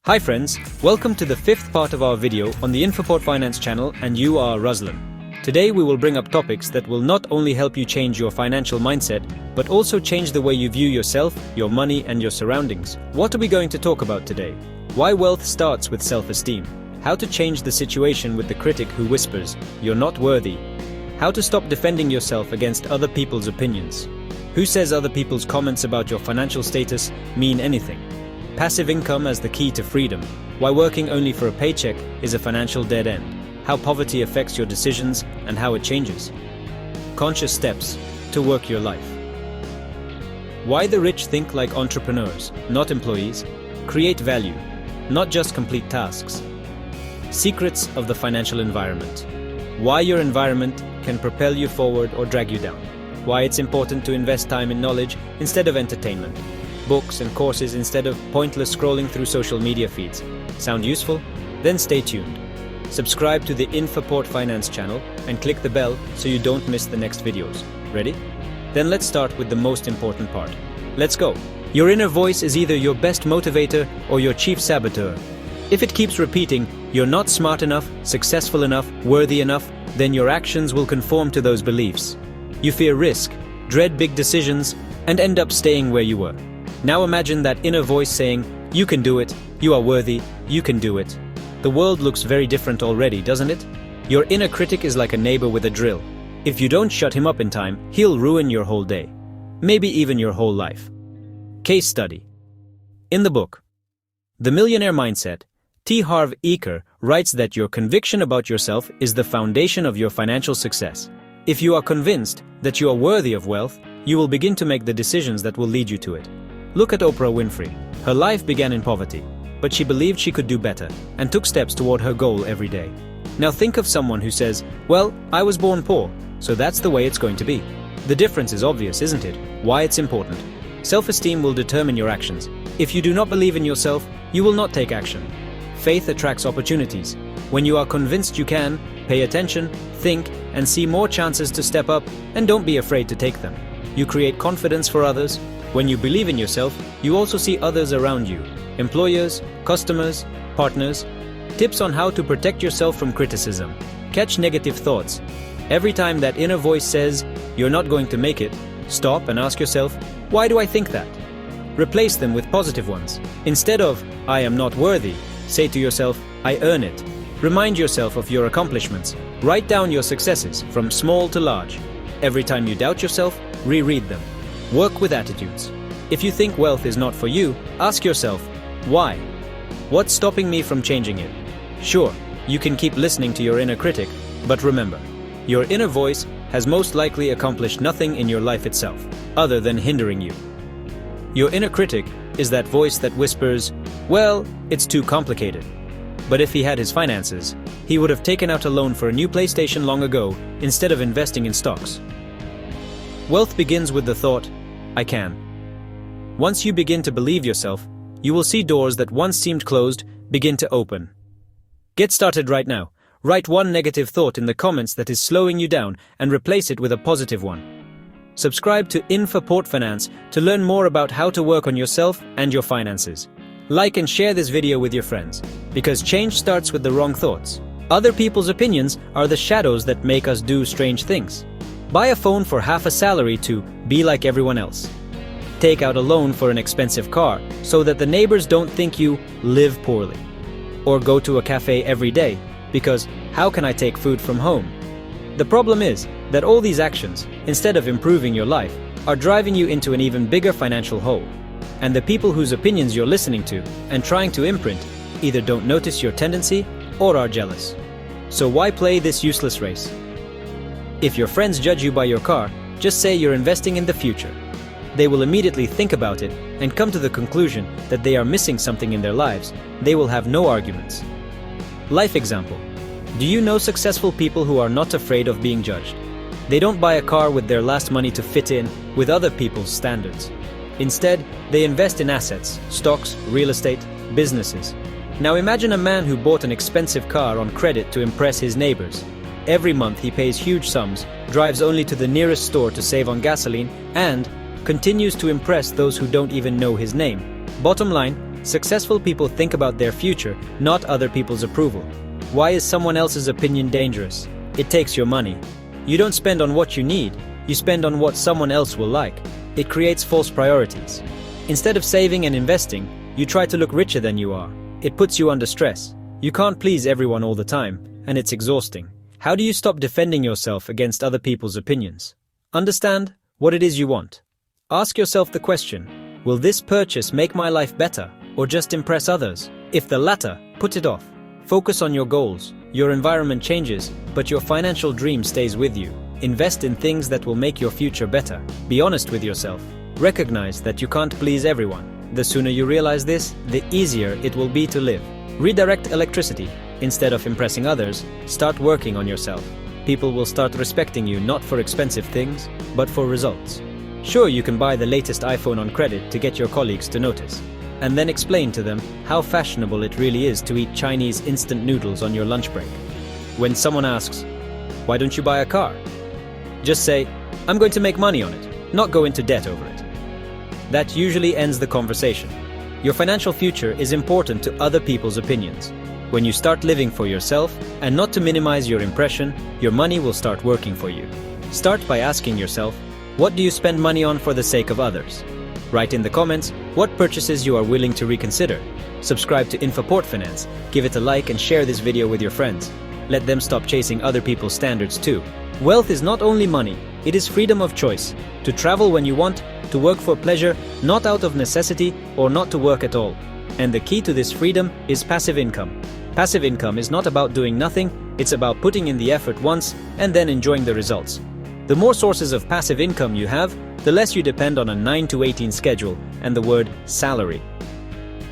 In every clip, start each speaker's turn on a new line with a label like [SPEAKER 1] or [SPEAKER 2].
[SPEAKER 1] Hi friends, welcome to the fifth part of our video on the Infoport Finance channel, and you are Ruslan. Today we will bring up topics that will not only help you change your financial mindset, but also change the way you view yourself, your money and your surroundings. What are we going to talk about today? Why wealth starts with self-esteem. How to change the situation with the critic who whispers, "You're not worthy." How to stop defending yourself against other people's opinions. Who says other people's comments about your financial status mean anything? Passive income as the key to freedom. Why working only for a paycheck is a financial dead end. How poverty affects your decisions and how it changes. Conscious steps to work your life. Why the rich think like entrepreneurs, not employees. Create value, not just complete tasks. Secrets of the financial environment. Why your environment can propel you forward or drag you down. Why it's important to invest time in knowledge instead of entertainment. Books and courses instead of pointless scrolling through social media feeds. Sound useful? Then stay tuned. Subscribe to the Infoport Finance channel and click the bell so you don't miss the next videos. Ready? Then let's start with the most important part. Let's go. Your inner voice is either your best motivator or your chief saboteur. If it keeps repeating, "You're not smart enough, successful enough, worthy enough," then your actions will conform to those beliefs. You fear risk, dread big decisions, and end up staying where you were. Now imagine that inner voice saying, "You can do it, you are worthy, you can do it." The world looks very different already, doesn't it? Your inner critic is like a neighbor with a drill. If you don't shut him up in time, he'll ruin your whole day. Maybe even your whole life. Case study. In the book, The Millionaire Mindset, T. Harv Eker writes that your conviction about yourself is the foundation of your financial success. If you are convinced that you are worthy of wealth, you will begin to make the decisions that will lead you to it. Look at Oprah Winfrey. Her life began in poverty, but she believed she could do better and took steps toward her goal every day. Now think of someone who says, "Well, I was born poor, so that's the way it's going to be." The difference is obvious, isn't it? Why it's important. Self-esteem will determine your actions. If you do not believe in yourself, you will not take action. Faith attracts opportunities. When you are convinced you can, pay attention, think, and see more chances to step up, and don't be afraid to take them. You create confidence for others. When you believe in yourself, you also see others around you. Employers, customers, partners. Tips on how to protect yourself from criticism. Catch negative thoughts. Every time that inner voice says, "You're not going to make it," stop and ask yourself, "Why do I think that?" Replace them with positive ones. Instead of, "I am not worthy," say to yourself, "I earn it." Remind yourself of your accomplishments. Write down your successes, from small to large. Every time you doubt yourself, reread them. Work with attitudes. If you think wealth is not for you, ask yourself, why? What's stopping me from changing it? Sure, you can keep listening to your inner critic, but remember, your inner voice has most likely accomplished nothing in your life itself, other than hindering you. Your inner critic is that voice that whispers, "Well, it's too complicated." But if he had his finances, he would have taken out a loan for a new PlayStation long ago instead of investing in stocks. Wealth begins with the thought, "I can." Once you begin to believe yourself, you will see doors that once seemed closed begin to open. Get started right now. Write one negative thought in the comments that is slowing you down and replace it with a positive one. Subscribe to Infoport Finance to learn more about how to work on yourself and your finances. Like and share this video with your friends, because change starts with the wrong thoughts. Other people's opinions are the shadows that make us do strange things. Buy a phone for half a salary to be like everyone else. Take out a loan for an expensive car so that the neighbors don't think you live poorly. Or go to a cafe every day because how can I take food from home? The problem is that all these actions, instead of improving your life, are driving you into an even bigger financial hole. And the people whose opinions you're listening to and trying to imprint either don't notice your tendency or are jealous. So why play this useless race? If your friends judge you by your car, just say you're investing in the future. They will immediately think about it and come to the conclusion that they are missing something in their lives. They will have no arguments. Life example. Do you know successful people who are not afraid of being judged? They don't buy a car with their last money to fit in with other people's standards. Instead, they invest in assets, stocks, real estate, businesses. Now imagine a man who bought an expensive car on credit to impress his neighbors. Every month he pays huge sums, drives only to the nearest store to save on gasoline, and continues to impress those who don't even know his name. Bottom line, Successful people think about their future, not other people's approval. Why is someone else's opinion dangerous? It takes your money. You don't spend on what you need, you spend on what someone else will like. It creates false priorities. Instead of saving and investing, you try to look richer than you are. It puts you under stress. You can't please everyone all the time, and it's exhausting. How do you stop defending yourself against other people's opinions? Understand what it is you want. Ask yourself the question, will this purchase make my life better or just impress others? If the latter, put it off. Focus on your goals. Your environment changes, but your financial dream stays with you. Invest in things that will make your future better. Be honest with yourself. Recognize that you can't please everyone. The sooner you realize this, the easier it will be to live. Redirect electricity. Instead of impressing others, start working on yourself. People will start respecting you not for expensive things, but for results. Sure, you can buy the latest iPhone on credit to get your colleagues to notice, and then explain to them how fashionable it really is to eat Chinese instant noodles on your lunch break. When someone asks, "Why don't you buy a car?" just say, "I'm going to make money on it, not go into debt over it." That usually ends the conversation. Your financial future is important to other people's opinions. When you start living for yourself and not to minimize your impression, your money will start working for you. Start by asking yourself, what do you spend money on for the sake of others? Write in the comments what purchases you are willing to reconsider. Subscribe to Infoport Finance, give it a like and share this video with your friends. Let them stop chasing other people's standards too. Wealth is not only money, it is freedom of choice. To travel when you want, to work for pleasure, not out of necessity, or not to work at all. And the key to this freedom is passive income. Passive income is not about doing nothing, it's about putting in the effort once and then enjoying the results. The more sources of passive income you have, the less you depend on a 9 to 18 schedule and the word salary.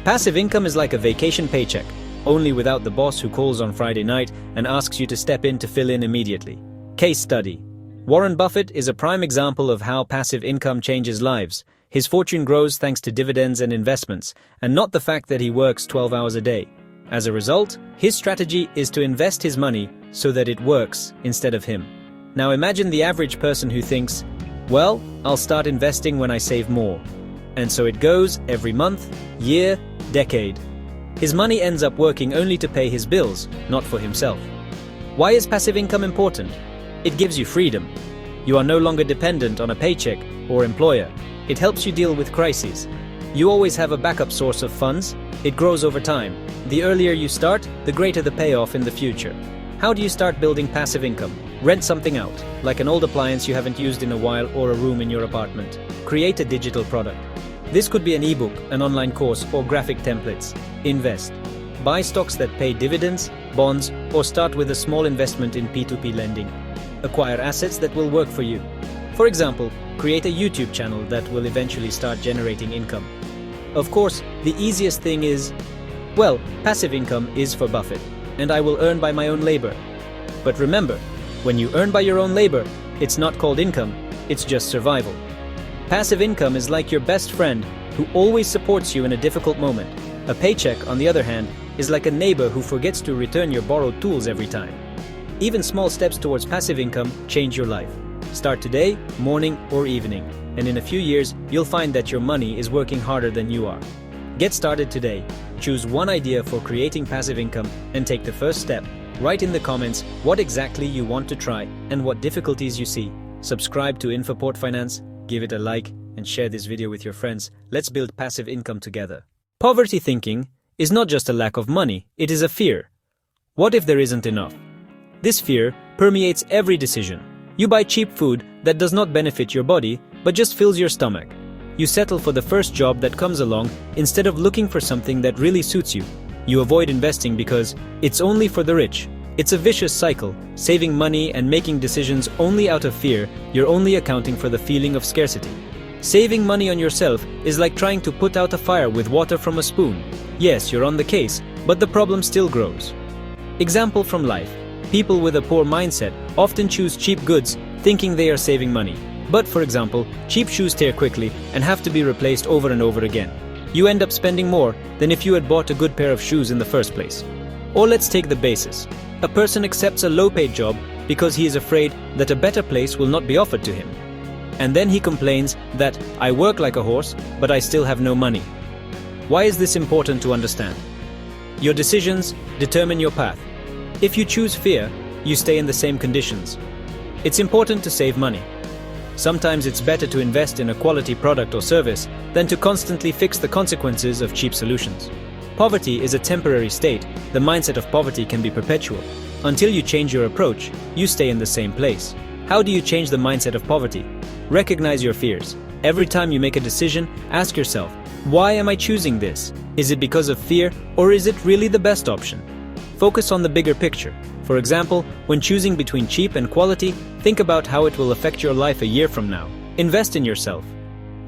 [SPEAKER 1] Passive income is like a vacation paycheck, only without the boss who calls on Friday night and asks you to step in to fill in immediately. Case study. Warren Buffett is a prime example of how passive income changes lives. His fortune grows thanks to dividends and investments, and not the fact that he works 12 hours a day. As a result, his strategy is to invest his money so that it works instead of him. Now imagine the average person who thinks, well, I'll start investing when I save more. And so it goes every month, year, decade. His money ends up working only to pay his bills, not for himself. Why is passive income important? It gives you freedom. You are no longer dependent on a paycheck or employer. It helps you deal with crises. You always have a backup source of funds. It grows over time. The earlier you start, the greater the payoff in the future. How do you start building passive income? Rent something out, like an old appliance you haven't used in a while or a room in your apartment. Create a digital product. This could be an ebook, an online course, or graphic templates. Invest. Buy stocks that pay dividends, bonds, or start with a small investment in P2P lending. Acquire assets that will work for you. For example, create a YouTube channel that will eventually start generating income. Of course, the easiest thing is, well, passive income is for Buffett, and I will earn by my own labor. But remember, when you earn by your own labor, it's not called income, it's just survival. Passive income is like your best friend who always supports you in a difficult moment. A paycheck, on the other hand, is like a neighbor who forgets to return your borrowed tools every time. Even small steps towards passive income change your life. Start today, morning or evening, and in a few years, you'll find that your money is working harder than you are. Get started today. Choose one idea for creating passive income and take the first step. Write in the comments what exactly you want to try and what difficulties you see. Subscribe to Infoport Finance, give it a like, and share this video with your friends. Let's build passive income together. Poverty thinking is not just a lack of money, it is a fear. What if there isn't enough? This fear permeates every decision. You buy cheap food that does not benefit your body, but just fills your stomach. You settle for the first job that comes along instead of looking for something that really suits you. You avoid investing because it's only for the rich. It's a vicious cycle, saving money and making decisions only out of fear. You're only accounting for the feeling of scarcity. Saving money on yourself is like trying to put out a fire with water from a spoon. Yes, you're on the case, but the problem still grows. Example from life. People with a poor mindset often choose cheap goods, thinking they are saving money. But for example, cheap shoes tear quickly and have to be replaced over and over again. You end up spending more than if you had bought a good pair of shoes in the first place. Or let's take the basis. A person accepts a low-paid job because he is afraid that a better place will not be offered to him. And then he complains that I work like a horse, but I still have no money. Why is this important to understand? Your decisions determine your path. If you choose fear, you stay in the same conditions. It's important to save money. Sometimes it's better to invest in a quality product or service than to constantly fix the consequences of cheap solutions. Poverty is a temporary state. The mindset of poverty can be perpetual. Until you change your approach, you stay in the same place. How do you change the mindset of poverty? Recognize your fears. Every time you make a decision, ask yourself, why am I choosing this? Is it because of fear, or is it really the best option? Focus on the bigger picture. For example, when choosing between cheap and quality, think about how it will affect your life a year from now. Invest in yourself.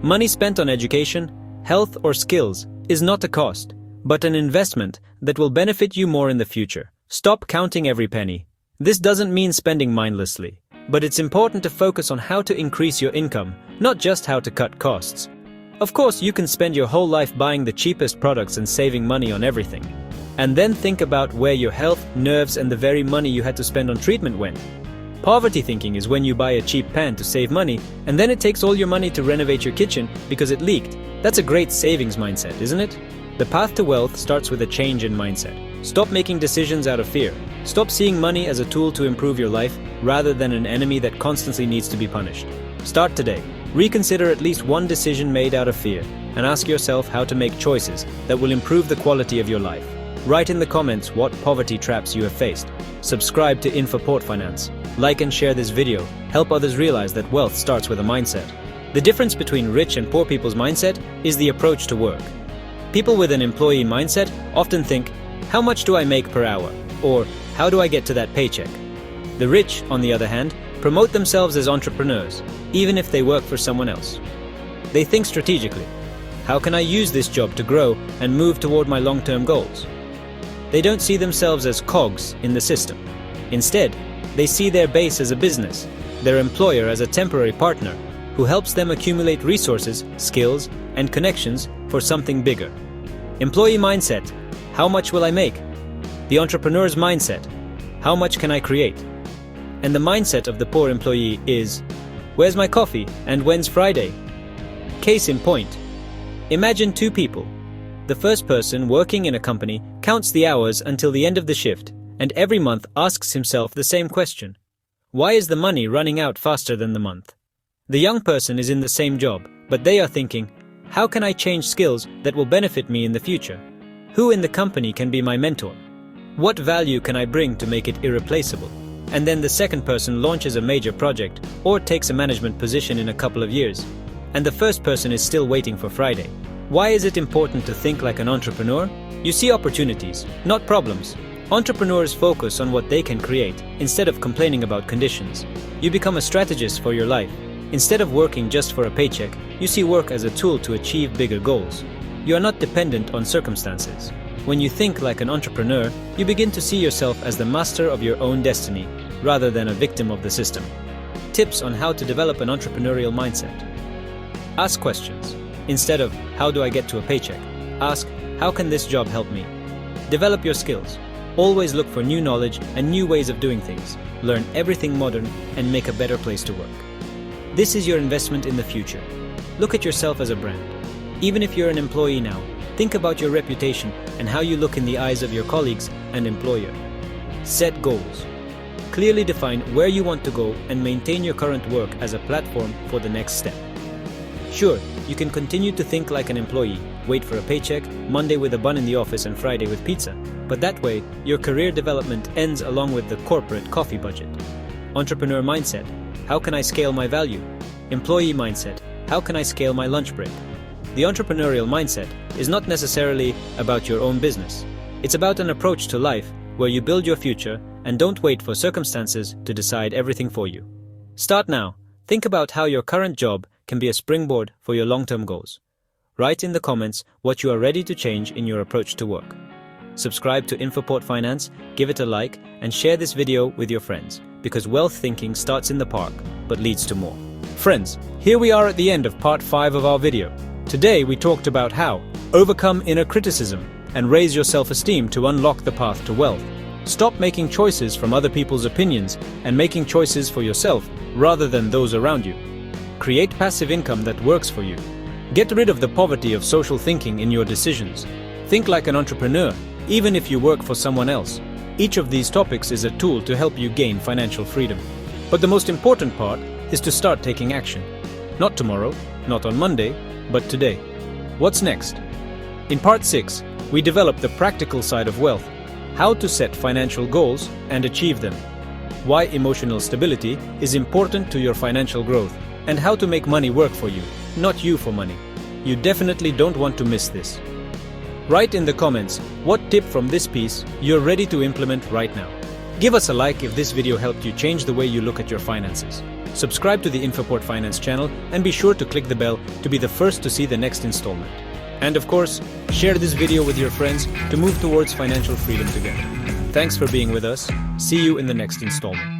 [SPEAKER 1] Money spent on education, health, or skills is not a cost, but an investment that will benefit you more in the future. Stop counting every penny. This doesn't mean spending mindlessly, but it's important to focus on how to increase your income, not just how to cut costs. Of course, you can spend your whole life buying the cheapest products and saving money on everything. And then think about where your health, nerves, and the very money you had to spend on treatment went. Poverty thinking is when you buy a cheap pan to save money, and then it takes all your money to renovate your kitchen because it leaked. That's a great savings mindset, isn't it? The path to wealth starts with a change in mindset. Stop making decisions out of fear. Stop seeing money as a tool to improve your life rather than an enemy that constantly needs to be punished. Start today. Reconsider at least one decision made out of fear and ask yourself how to make choices that will improve the quality of your life. Write in the comments what poverty traps you have faced. Subscribe to Infoport Finance. Like and share this video. Help others realize that wealth starts with a mindset. The difference between rich and poor people's mindset is the approach to work. People with an employee mindset often think, how much do I make per hour? Or how do I get to that paycheck? The rich, on the other hand, promote themselves as entrepreneurs, even if they work for someone else. They think strategically. How can I use this job to grow and move toward my long-term goals? They don't see themselves as cogs in the system. Instead, they see their base as a business, their employer as a temporary partner who helps them accumulate resources, skills, and connections for something bigger. Employee mindset: how much will I make? The entrepreneur's mindset: how much can I create? And the mindset of the poor employee is, where's my coffee and when's Friday? Case in point. Imagine two people. The first person working in a company counts the hours until the end of the shift and every month asks himself the same question. Why is the money running out faster than the month? The young person is in the same job, but they are thinking, how can I change skills that will benefit me in the future? Who in the company can be my mentor? What value can I bring to make it irreplaceable? And then the second person launches a major project or takes a management position in a couple of years. And the first person is still waiting for Friday. Why is it important to think like an entrepreneur? You see opportunities, not problems. Entrepreneurs focus on what they can create instead of complaining about conditions. You become a strategist for your life. Instead of working just for a paycheck, you see work as a tool to achieve bigger goals. You are not dependent on circumstances. When you think like an entrepreneur, you begin to see yourself as the master of your own destiny, rather than a victim of the system. Tips on how to develop an entrepreneurial mindset. Ask questions. Instead of, how do I get to a paycheck? Ask, how can this job help me? Develop your skills. Always look for new knowledge and new ways of doing things. Learn everything modern and make a better place to work. This is your investment in the future. Look at yourself as a brand. Even if you're an employee now, think about your reputation and how you look in the eyes of your colleagues and employer. Set goals. Clearly define where you want to go and maintain your current work as a platform for the next step. Sure, you can continue to think like an employee, wait for a paycheck, Monday with a bun in the office and Friday with pizza, but that way, your career development ends along with the corporate coffee budget. Entrepreneur mindset: how can I scale my value? Employee mindset: how can I scale my lunch break? The entrepreneurial mindset is not necessarily about your own business. It's about an approach to life where you build your future and don't wait for circumstances to decide everything for you. Start now. Think about how your current job can be a springboard for your long-term goals. Write in the comments what you are ready to change in your approach to work. Subscribe to Infoport Finance, give it a like, and share this video with your friends, because wealth thinking starts in the park, but leads to more. Friends, here we are at the end of part 5 of our video. Today we talked about how overcome inner criticism and raise your self-esteem to unlock the path to wealth. Stop making choices from other people's opinions and making choices for yourself rather than those around you. Create passive income that works for you. Get rid of the poverty of social thinking in your decisions. Think like an entrepreneur, even if you work for someone else. Each of these topics is a tool to help you gain financial freedom. But the most important part is to start taking action. Not tomorrow, not on Monday, but today. What's next? In part 6, we develop the practical side of wealth, how to set financial goals and achieve them, why emotional stability is important to your financial growth, and how to make money work for you, not you for money. You definitely don't want to miss this. Write in the comments what tip from this piece you're ready to implement right now. Give us a like if this video helped you change the way you look at your finances. Subscribe to the Infoport Finance channel and be sure to click the bell to be the first to see the next installment. And of course, share this video with your friends to move towards financial freedom together. Thanks for being with us. See you in the next installment.